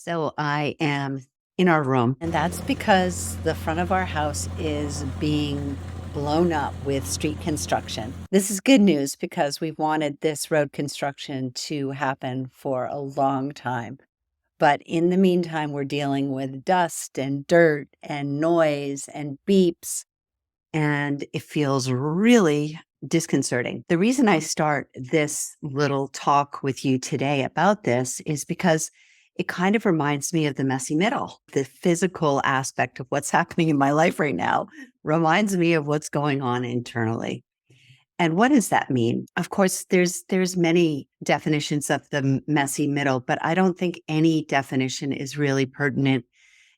So I am in our room, and that's because the front of our house is being blown up with street construction. This is good news because we've wanted this road construction to happen for a long time. But in the meantime, we're dealing with dust and dirt and noise and beeps, and it feels really disconcerting. The reason I start this little talk with you today about this is because it kind of reminds me of the messy middle. The physical aspect of what's happening in my life right now reminds me of what's going on internally. And what does that mean? Of course, there's many definitions of the messy middle, but I don't think any definition is really pertinent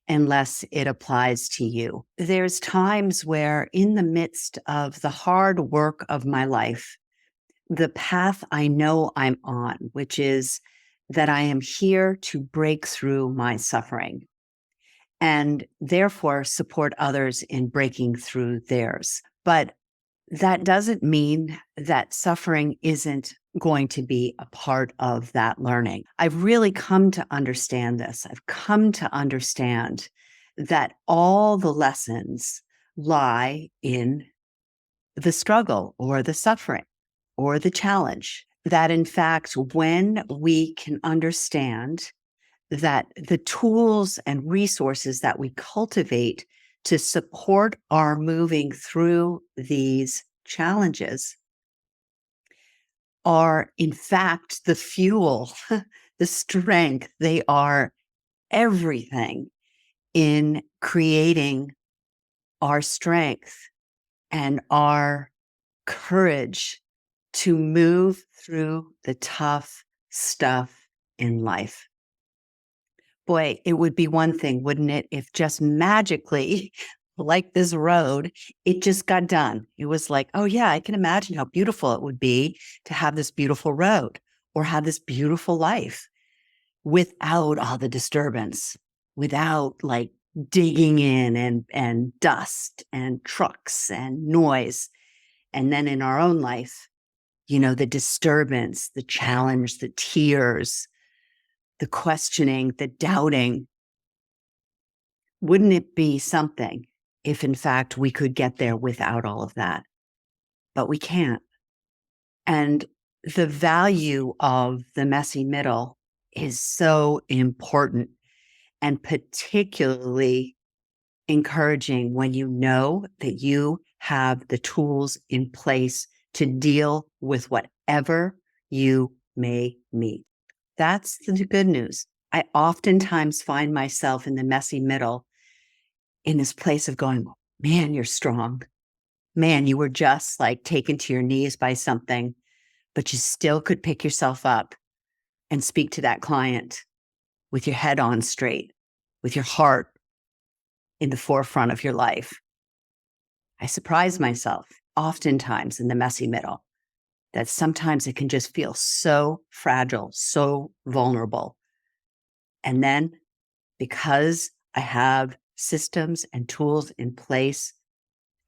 unless it applies to you. There's times where, in the midst of the hard work of my life, the path I know I'm on, which is that I am here to break through my suffering and therefore support others in breaking through theirs. But that doesn't mean that suffering isn't going to be a part of that learning. I've really come to understand this. I've come to understand that all the lessons lie in the struggle or the suffering or the challenge. That in fact, when we can understand that the tools and resources that we cultivate to support our moving through these challenges are, in fact, the fuel, the strength. They are everything in creating our strength and our courage to move through the tough stuff in life. Boy, it would be one thing, wouldn't it, if just magically, like this road, it just got done. It was like, oh, yeah, I can imagine how beautiful it would be to have this beautiful road or have this beautiful life without all the disturbance, without like digging in and dust and trucks and noise. And then in our own life, the disturbance, the challenge, the tears, the questioning, the doubting. Wouldn't it be something if, in fact, we could get there without all of that? But we can't. And the value of the messy middle is so important and particularly encouraging when you know that you have the tools in place to deal with whatever you may meet. That's the good news. I oftentimes find myself in the messy middle in this place of going, man, you're strong. Man, you were just like taken to your knees by something, but you still could pick yourself up and speak to that client with your head on straight, with your heart in the forefront of your life. I surprise myself oftentimes in the messy middle that sometimes it can just feel so fragile, so vulnerable. And then because I have systems and tools in place,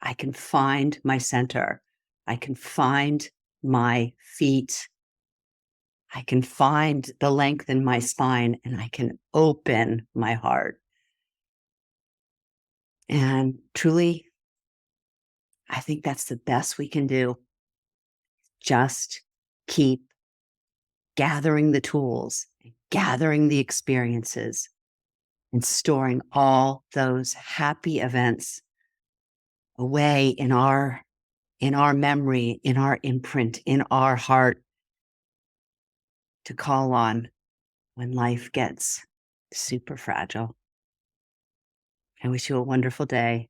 I can find my center. I can find my feet. I can find the length in my spine, and I can open my heart. And truly, I think that's the best we can do. Just keep gathering the tools, gathering the experiences, and storing all those happy events away in our memory, in our imprint, in our heart to call on when life gets super fragile. I wish you a wonderful day.